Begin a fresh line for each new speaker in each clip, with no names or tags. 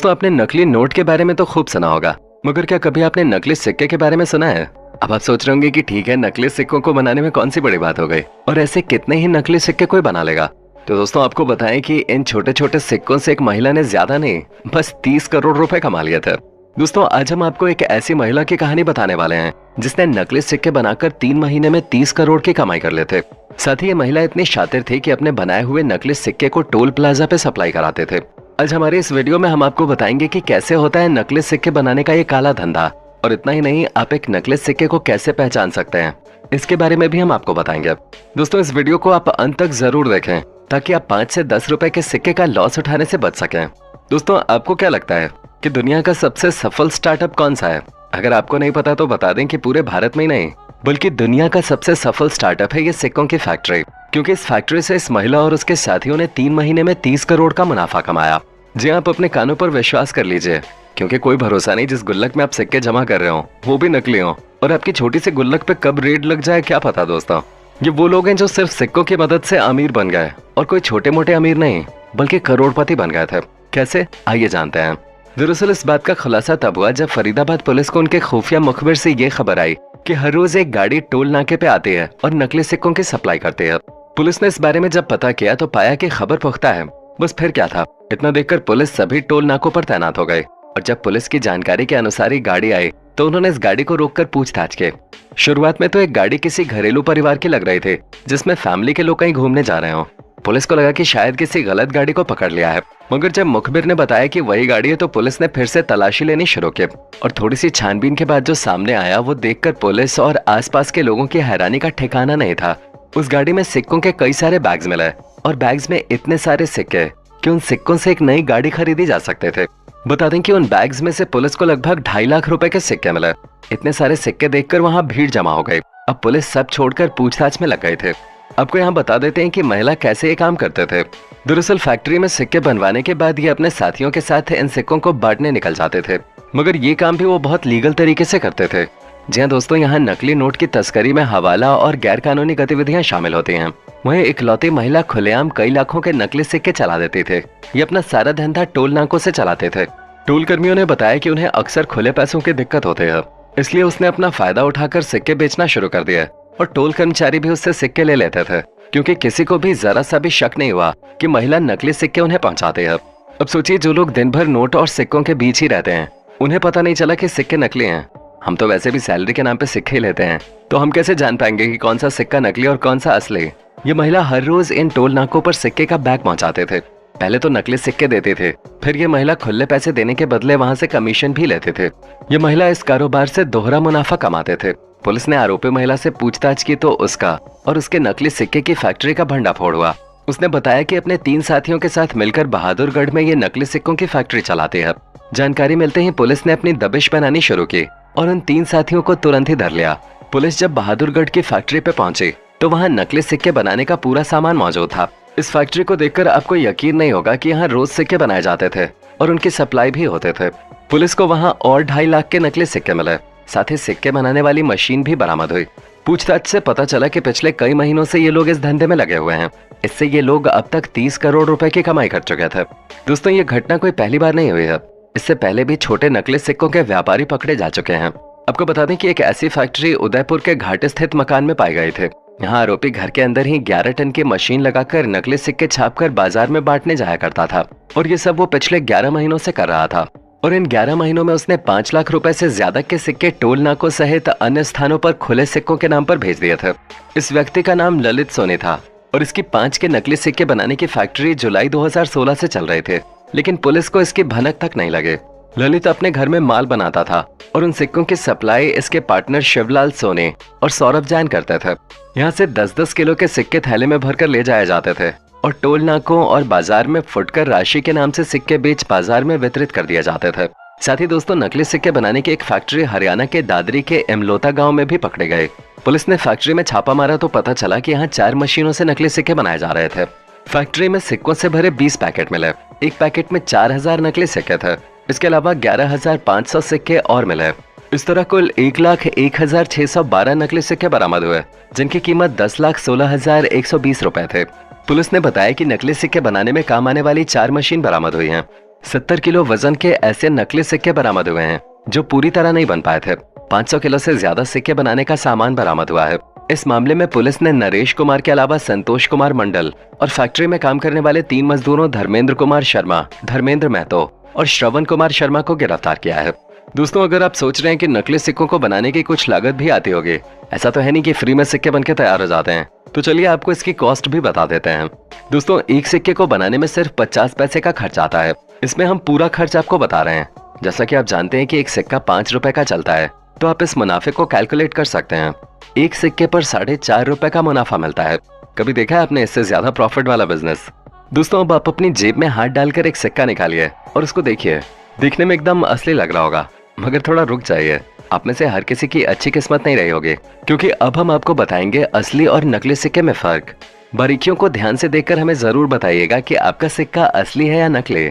दोस्तों, आपने नकली नोट के बारे में तो खूब सुना होगा, मगर क्या कभी आपने नकली सिक्के के बारे में सुना है? अब आप सोच रहे होंगे कि ठीक है, नकली सिक्कों को बनाने में कौन सी बड़ी बात हो गई और ऐसे कितने ही नकली सिक्के कोई बना लेगा। तो दोस्तों, आपको बताएं कि इन छोटे छोटे सिक्कों से एक महिला ने ज्यादा नहीं, बस 30 करोड़ रुपए कमा लिए थे। दोस्तों, आज हम आपको एक ऐसी महिला की कहानी बताने वाले हैं जिसने नकली सिक्के बनाकर 3 महीने में 30 करोड़ की कमाई कर लेते। साथ ही ये महिला इतनी शातिर थी कि अपने बनाए हुए नकली सिक्के को टोल प्लाजा पे सप्लाई कराते थे। आज हमारे इस वीडियो में हम आपको बताएंगे कि कैसे होता है नकली सिक्के बनाने का ये काला धंधा, और इतना ही नहीं, आप एक नकली सिक्के को कैसे पहचान सकते हैं, इसके बारे में भी हम आपको बताएंगे। दोस्तों, इस वीडियो को आप अंत तक जरूर देखें ताकि आप 5 से 10 रुपए के सिक्के का लॉस उठाने से बच सकें। दोस्तों, आपको क्या लगता है कि दुनिया का सबसे सफल स्टार्टअप कौन सा है? अगर आपको नहीं पता तो बता दें कि पूरे भारत में ही नहीं बल्कि दुनिया का सबसे सफल स्टार्टअप है ये सिक्कों की फैक्ट्री, क्योंकि इस फैक्ट्री से इस महिला और उसके साथियों ने 3 महीने में 30 करोड़ का मुनाफा कमाया। जी, आप अपने कानों पर विश्वास कर लीजिए, क्योंकि कोई भरोसा नहीं जिस गुल्लक में आप सिक्के जमा कर रहे हो वो भी नकली हो, और आपकी छोटी सी गुल्लक पे कब रेड लग जाए क्या पता। दोस्तों, ये वो लोग हैं जो सिर्फ सिक्कों की मदद से अमीर बन गए, और कोई छोटे मोटे अमीर नहीं बल्कि करोड़पति बन गए थे। कैसे, आइए जानते हैं। दरअसल इस बात का खुलासा तब हुआ जब फरीदाबाद पुलिस को उनके खुफिया मुखबिर से ये खबर आई कि हर रोज एक गाड़ी टोल नाके पे आती है और नकली सिक्कों की सप्लाई करती है। पुलिस ने इस बारे में जब पता किया तो पाया कि खबर पुख्ता है। बस फिर क्या था, इतना देखकर पुलिस सभी टोल नाकों पर तैनात हो गई, और जब पुलिस की जानकारी के अनुसार ही गाड़ी आई तो उन्होंने इस गाड़ी को रोककर पूछताछ की। शुरुआत में तो एक गाड़ी किसी घरेलू परिवार की लग रही थी जिसमें फैमिली के लोग कहीं घूमने जा रहे हो। पुलिस को लगा कि शायद किसी गलत गाड़ी को पकड़ लिया है, मगर जब मुखबिर ने बताया कि वही गाड़ी है तो पुलिस ने फिर से तलाशी लेनी शुरू की, और थोड़ी सी छानबीन के बाद जो सामने आया वो देखकर पुलिस और आसपास के लोगों की हैरानी का ठिकाना नहीं था। उस गाड़ी में सिक्कों के कई सारे बैग्स मिले, और बैग्स में इतने सारे सिक्के कि उन सिक्कों से एक नई गाड़ी खरीदी जा सकते थे। बता दें कि उन बैग्स में से पुलिस को लगभग 2.5 लाख रुपए के सिक्के मिले। इतने सारे सिक्के देखकर वहां भीड़ जमा हो गई। अब पुलिस सब छोड़कर पूछताछ में लग गए थे। आपको यहाँ बता देते हैं कि महिला कैसे ये काम करते थे। दरअसल फैक्ट्री में सिक्के बनवाने के बाद ये अपने साथियों के साथ इन सिक्कों को बांटने निकल जाते थे, मगर ये काम भी वो बहुत लीगल तरीके से करते थे। जी हाँ दोस्तों, यहाँ नकली नोट की तस्करी में हवाला और गैर कानूनी गतिविधियां शामिल होती हैं। वहीं इकलौती महिला खुलेआम कई लाखों के नकली सिक्के चला देती थे। ये अपना सारा धंधा टोल नाकों से चलाते थे। टोल कर्मियों ने बताया कि उन्हें अक्सर खुले पैसों की दिक्कत होती है, इसलिए उसने अपना फायदा उठाकर सिक्के बेचना शुरू कर दिया, और टोल कर्मचारी भी उससे सिक्के ले लेते थे, क्योंकि किसी को भी जरा सा भी शक नहीं हुआ कि महिला नकली सिक्के उन्हें पहुंचाते हैं। अब सोचिए, जो लोग दिन भर नोट और सिक्कों के बीच ही रहते हैं उन्हें पता नहीं चला कि सिक्के नकली हैं। हम तो वैसे भी सैलरी के नाम पे सिक्के लेते हैं, तो हम कैसे जान पाएंगे कि कौन सा सिक्का नकली और कौन सा असली? ये महिला हर रोज इन टोल नाकों पर सिक्के का बैग पहुंचाते थे। पहले तो नकली सिक्के देते थे, फिर ये महिला खुले पैसे देने के बदले वहां से कमीशन भी लेते थे। ये महिला इस कारोबार से दोहरा मुनाफा कमाते थे। पुलिस ने आरोपी महिला से पूछताछ की तो उसका और उसके नकली सिक्के की फैक्ट्री का भंडाफोड़ हुआ। उसने बताया कि अपने 3 साथियों के साथ मिलकर बहादुरगढ़ में ये नकली सिक्कों की फैक्ट्री चलाते हैं। जानकारी मिलते ही पुलिस ने अपनी दबिश बनानी शुरू की और उन 3 साथियों को तुरंत ही धर लिया। पुलिस जब बहादुरगढ़ की फैक्ट्री पे पहुंची तो वहाँ नकली सिक्के बनाने का पूरा सामान मौजूद था। इस फैक्ट्री को देखकर आपको यकीन नहीं होगा कि यहाँ रोज सिक्के बनाए जाते थे और उनकी सप्लाई भी होते थे। पुलिस को वहाँ और 2.5 लाख के नकली सिक्के मिले, साथ ही सिक्के बनाने वाली मशीन भी बरामद हुई। पूछताछ से पता चला कि पिछले कई महीनों से ये लोग इस धंधे में लगे हुए हैं। इससे ये लोग अब तक 30 करोड़ रुपए की कमाई कर चुके थे। दोस्तों, ये घटना कोई पहली बार नहीं हुई है, इससे पहले भी छोटे नकली सिक्कों के व्यापारी पकड़े जा चुके हैं। आपको बता दें कि एक ऐसी फैक्ट्री उदयपुर के घाट स्थित मकान में पाए गए थे। यहाँ आरोपी घर के अंदर ही 11 टन की मशीन लगाकर नकली सिक्के छापकर बाजार में बांटने जाया करता था, और ये सब वो पिछले 11 महीनों से कर रहा था। और इन 11 महीनों में उसने 5 लाख रुपए से ज्यादा के सिक्के टोल नाकों सहित अन्य स्थानों पर खुले सिक्कों के नाम पर भेज दिए थे। इस व्यक्ति का नाम ललित सोनी था, और इसकी 5 के नकली सिक्के बनाने की फैक्ट्री जुलाई 2016 से चल रही थी, लेकिन पुलिस को इसकी भनक तक नहीं लगे। ललित अपने घर में माल बनाता था और उन सिक्कों की सप्लाई इसके पार्टनर शिवलाल सोनी और सौरभ जैन करते थे। यहाँ से 10-10 किलो के सिक्के थैले में भरकर ले जाए जाते थे, और टोल नाकों और बाजार में फुटकर राशि के नाम से सिक्के बेच बाजार में वितरित कर दिए जाते थे। साथ ही दोस्तों, नकली सिक्के बनाने की एक फैक्ट्री हरियाणा के दादरी के इमलोता गांव में भी पकड़े गए। पुलिस ने फैक्ट्री में छापा मारा तो पता चला कि यहाँ 4 मशीनों से नकली सिक्के बनाए जा रहे थे। फैक्ट्री में सिक्कों से भरे 20 पैकेट मिले। एक पैकेट में 4000 नकली सिक्के थे। इसके अलावा 11,500 सिक्के और मिले। इस तरह कुल 1,01,612 नकली सिक्के बरामद हुए, जिनकी कीमत 10,16,120 रुपए थे। पुलिस ने बताया कि नकली सिक्के बनाने में काम आने वाली 4 मशीन बरामद हुई हैं। 70 किलो वजन के ऐसे नकली सिक्के बरामद हुए हैं जो पूरी तरह नहीं बन पाए थे। 500 किलो से ज्यादा सिक्के बनाने का सामान बरामद हुआ है। इस मामले में पुलिस ने नरेश कुमार के अलावा संतोष कुमार मंडल और फैक्ट्री में काम करने वाले 3 मजदूरों धर्मेंद्र कुमार शर्मा, धर्मेंद्र महतो और श्रवण कुमार शर्मा को गिरफ्तार किया है। दोस्तों, अगर आप सोच रहे हैं कि नकली सिक्कों को बनाने की कुछ लागत भी आती होगी, ऐसा तो है नहीं कि फ्री में सिक्के बनके तैयार हो जाते हैं, तो चलिए आपको इसकी कॉस्ट भी बता देते हैं। दोस्तों, एक सिक्के को बनाने में सिर्फ 50 पैसे का खर्च आता है। इसमें हम पूरा खर्च आपको बता रहे हैं। जैसा कि आप जानते हैं कि एक सिक्का 5 रुपए का चलता है, तो आप इस मुनाफे को कैलकुलेट कर सकते हैं। एक सिक्के पर 4.5 रुपए का मुनाफा मिलता है। कभी देखा है आपने इससे ज्यादा प्रॉफिट वाला बिजनेस? दोस्तों, अब आप अपनी जेब में हाथ डालकर एक सिक्का निकालिए और उसको देखिए। दिखने में एकदम असली लग रहा होगा, मगर थोड़ा रुक जाइए। आप में से हर किसी की अच्छी किस्मत नहीं रही होगी, क्योंकि अब हम आपको बताएंगे असली और नकली सिक्के में फर्क। बारीकियों को ध्यान से देखकर हमें जरूर बताइएगा कि आपका सिक्का असली है या नकली।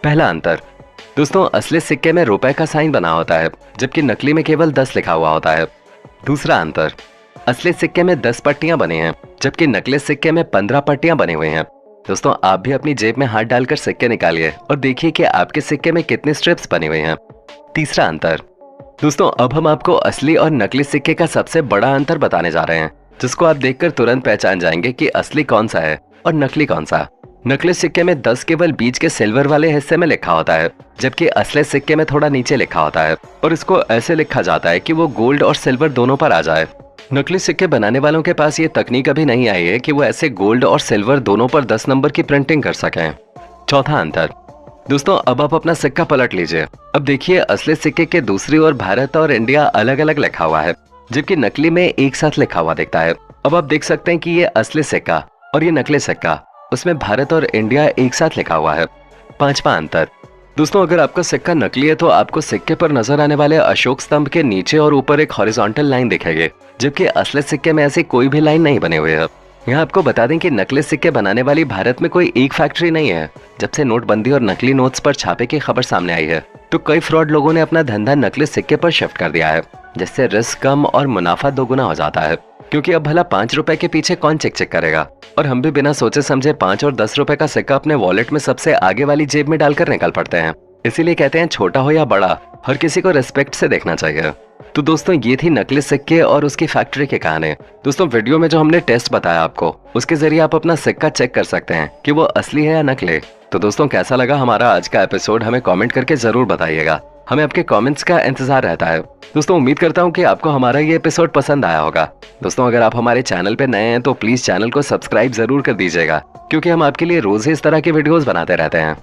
पहला अंतर, दोस्तों, असली सिक्के में रुपए का साइन बना होता है, जबकि नकली में केवल 10 लिखा हुआ होता है। दूसरा अंतर, असली सिक्के में 10 पट्टियां बनी हैं, जबकि नकली सिक्के में 15 पट्टियां बनी हुई हैं। दोस्तों, आप भी अपनी जेब में हाथ डालकर सिक्के निकालिए और देखिए कि आपके सिक्के में कितनी स्ट्रिप्स बनी हुई हैं। तीसरा अंतर, दोस्तों, अब हम आपको असली और नकली सिक्के का सबसे बड़ा अंतर बताने जा रहे हैं, जिसको आप देखकर तुरंत पहचान जाएंगे कि असली कौन सा है और नकली कौन सा। नकली सिक्के में 10 केवल बीच के सिल्वर वाले हिस्से में लिखा होता है, जबकि असली सिक्के में थोड़ा नीचे लिखा होता है और इसको ऐसे लिखा जाता है कि वो गोल्ड और सिल्वर दोनों पर आ जाए। नकली सिक्के बनाने वालों के पास ये तकनीक अभी नहीं आई है कि वो ऐसे गोल्ड और सिल्वर दोनों पर 10 नंबर की प्रिंटिंग कर सकें। चौथा अंतर, दोस्तों, अब आप अपना सिक्का पलट लीजिए। अब देखिए, असली सिक्के के दूसरी ओर भारत और इंडिया अलग अलग लिखा हुआ है, जबकि नकली में एक साथ लिखा हुआ दिखता है। अब आप देख सकते हैं कि ये असली सिक्का और ये नकली सिक्का, उसमें भारत और इंडिया एक साथ लिखा हुआ है। पांचवा अंतर, दोस्तों, अगर आपका सिक्का नकली है तो आपको सिक्के पर नजर आने वाले अशोक स्तंभ के नीचे और ऊपर एक हॉरिजॉन्टल लाइन दिखेगी, जबकि असली सिक्के में ऐसी कोई भी लाइन नहीं बनी हुई है। यहाँ आपको बता दें कि नकली सिक्के बनाने वाली भारत में कोई एक फैक्ट्री नहीं है। जब से नोटबंदी और नकली नोट्स पर छापे की खबर सामने आई है, तो कई फ्रॉड लोगों ने अपना धंधा नकली सिक्के पर शिफ्ट कर दिया है, जिससे रिस्क कम और मुनाफा दोगुना हो जाता है। क्योंकि अब भला 5 रुपए के पीछे कौन चेक करेगा, और हम भी बिना सोचे समझे 5 और 10 रुपए का सिक्का अपने वॉलेट में सबसे आगे वाली जेब में डालकर निकल पड़ते हैं। इसीलिए कहते हैं, छोटा हो या बड़ा, हर किसी को रिस्पेक्ट से देखना चाहिए। तो दोस्तों, ये थी नकली सिक्के और उसकी फैक्ट्री की कहानी। दोस्तों, वीडियो में जो हमने टेस्ट बताया आपको, उसके जरिए आप अपना सिक्का चेक कर सकते हैं कि वो असली है या नकली। तो दोस्तों, कैसा लगा हमारा आज का एपिसोड, हमें कमेंट करके जरूर बताइएगा। हमें आपके कमेंट्स का इंतजार रहता है। दोस्तों, उम्मीद करता हूँ कि आपको हमारा ये एपिसोड पसंद आया होगा। दोस्तों, अगर आप हमारे चैनल पे नए हैं तो प्लीज चैनल को सब्सक्राइब जरूर कर दीजिएगा, क्योंकि हम आपके लिए रोज ही इस तरह के वीडियोस बनाते रहते हैं।